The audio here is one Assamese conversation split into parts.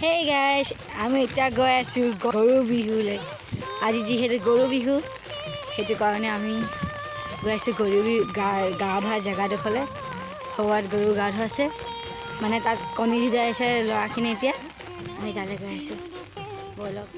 Hey guys, আমি এতিয়া গৈ আছোঁ গৰু বিহুলৈ। আজি যিহেতু গৰু বিহু সেইটো কাৰণে আমি গৈ আছোঁ গৰু গা ধোৱা জেগাডোখৰলৈ। সবাত গৰু গা ধোৱা আছে, মানে তাত কণী যুঁজাই আছে ল'ৰাখিনি। এতিয়া আমি তালৈ গৈ আছোঁ, ব'লক।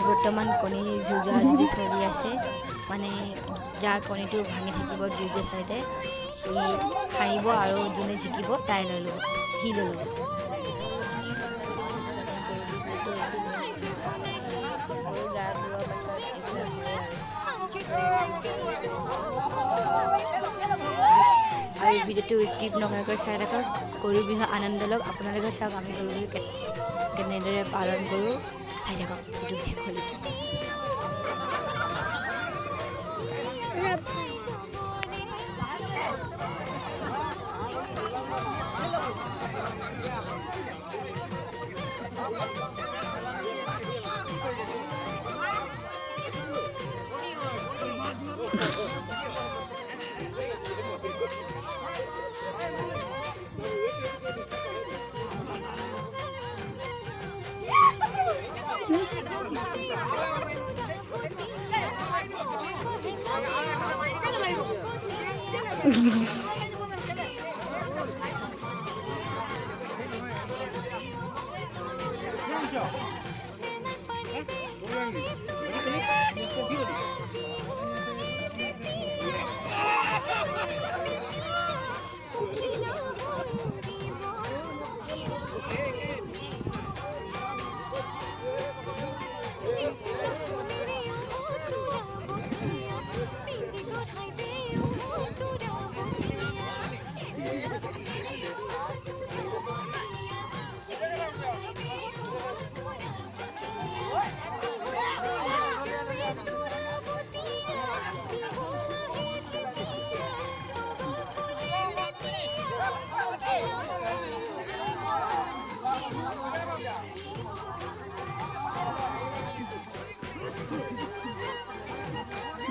বৰ্তমান কণী যুঁজা যুঁজি চলি আছে, মানে যাৰ কণীটো ভাঙি থাকিব দুয়োটা চাইডে সি হাৰিব আৰু যোনে জিকিব তাই লৈ ল'ব, সি লৈ ল'ব। গা ধোৱাৰ পাছত আৰু ভিডিঅ'টো স্কিপ নকৰাকৈ চাই থাকক। গৰু বিহু আনন্দ লওক, আপোনালোকে চাওক আমি গৰু বিহু কেনেদৰে পালন কৰোঁ। চাই থাকক ভিডিঅ'টো শেষলৈকে।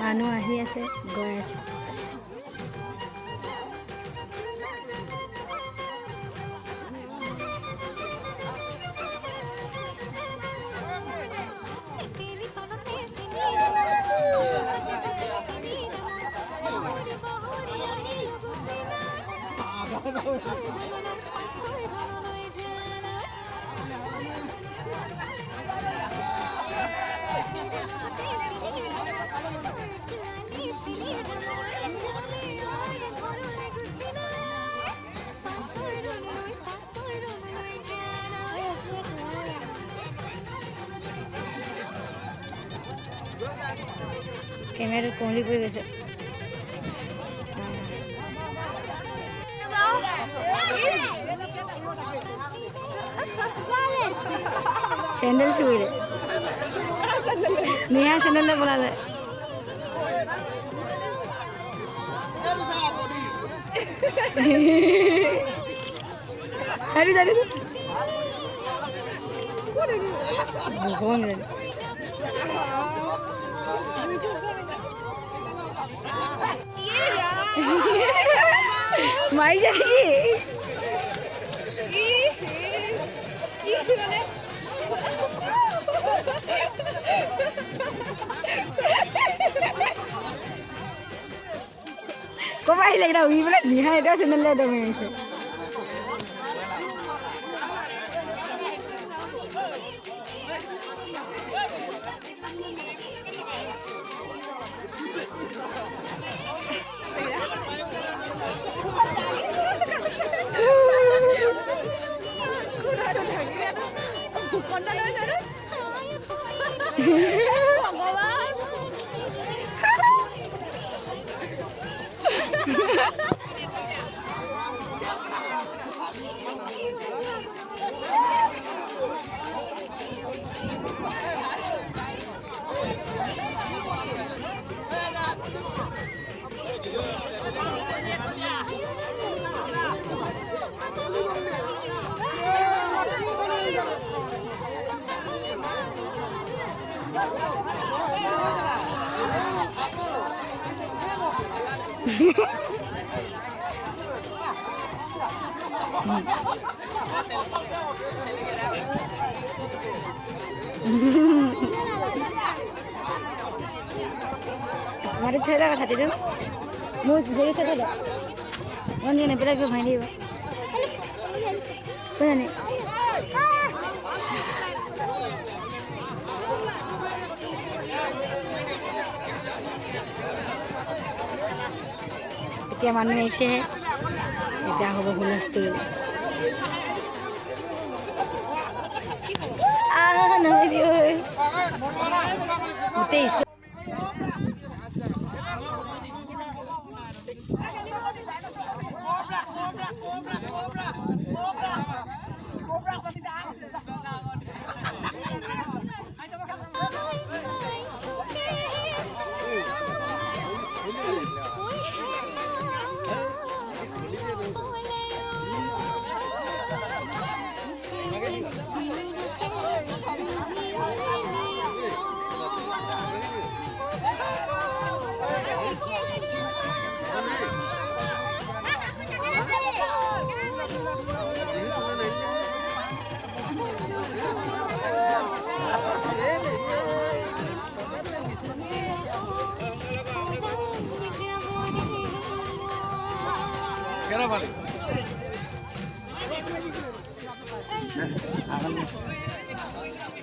মানুহ আহি আছে, গৈ আছে। কেমেৰাটো কুঁৱলী পৰি গৈছে। চেণ্ডেল চুইলে নিহা চেণ্ডেলে বলালে। হেৰি জানি মাৰিছে নেকি? ক'ৰ আহিলে এইকেইটা উৰি পেলাই নিহা এটা চেণ্ডেললৈ দমি আহিছে। Mari thera ka thati dum mo bolu sa thela oni ne pela bhai ni ba ni এতিয়া মানুহ আহিছেহে এতিয়া হ'ব হুলস্থুল নহয় গোটেই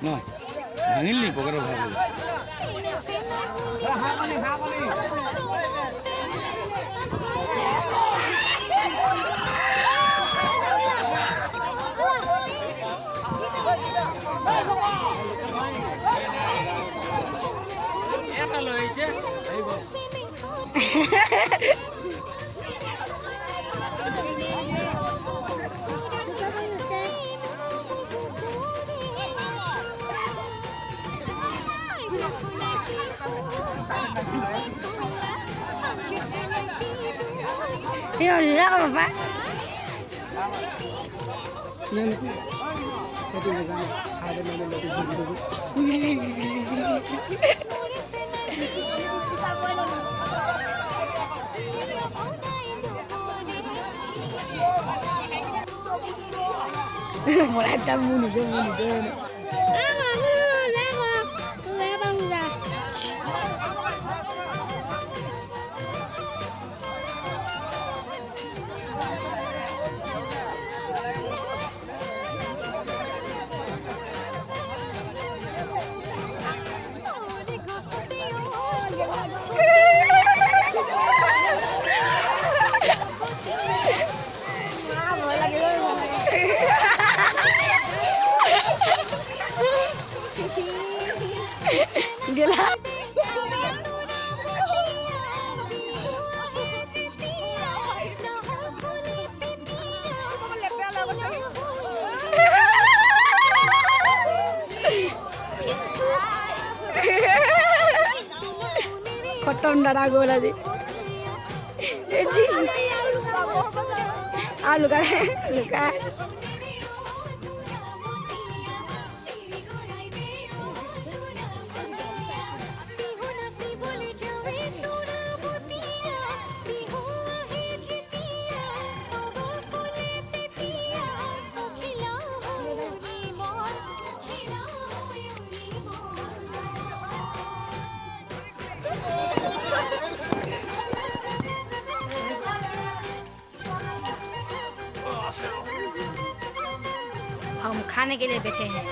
No, hangil ni pokoknya bahaya. Dia udah apa Pak? Mulai tamu nih, gila. Koton darah gue lagi. Luka. हम खाने के लिए बैठे हैं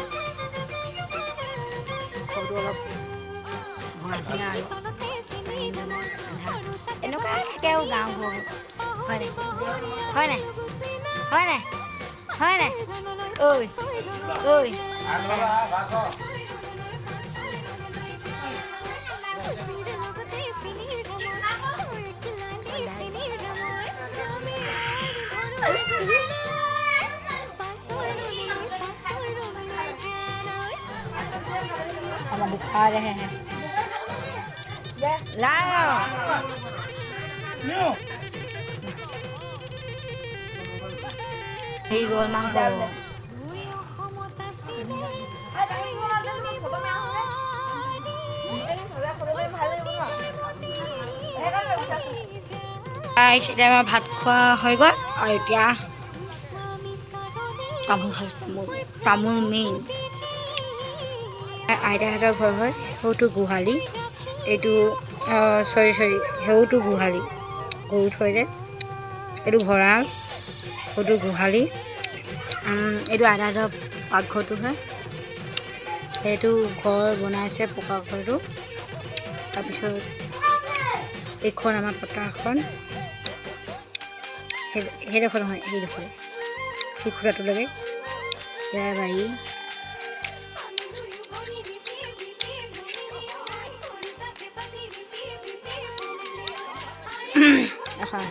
এনেকুৱা থাকে আৰু গাঁওবোৰ হয়নে হয়নে হয়নে হয়নে ঐ ঐ हम अभी खा रहे हैं लाओ এই গ'ল মাংস এতিয়া আমাৰ ভাত খোৱা হৈ গ'ল আৰু এতিয়া তামোল মেইন আইতাহঁতৰ ঘৰ হয় সৌটো গোহালি এইটো চৰি সেউটো গোহালি গৰু থৈ যায় এইটো ভঁৰাল সৌটো গোহালি এইটো আইতাহঁতৰ পাকঘৰটো হয় সেইটো ঘৰ বনাইছে পকা ঘৰটো তাৰপিছত এইখন আমাৰ পথাৰখন সেইডোখৰ নহয় সেইডোখৰ সেই খুঁটাটো লাগে সেয়া বাৰী এখন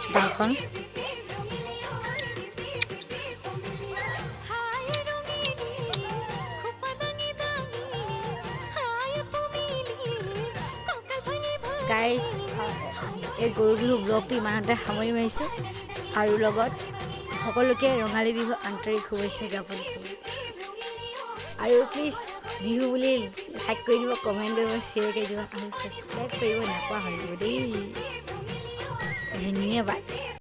চোতালখন গাইজ এই গৰু বিহু ব্লগটো ইমানতে সামৰি মাৰিছোঁ আৰু লগত সকলোকে ৰঙালী বিহু আন্তৰিক শুভেচ্ছা জ্ঞাপন কৰোঁ আৰু প্লিজ বিহু বুলি লাইক কৰি দিব কমেণ্ট কৰিব শ্বেয়াৰ কৰি দিব আৰু ছাবস্ক্ৰাইব কৰিব নাপাহৰিব দেই ধন্যবাদ।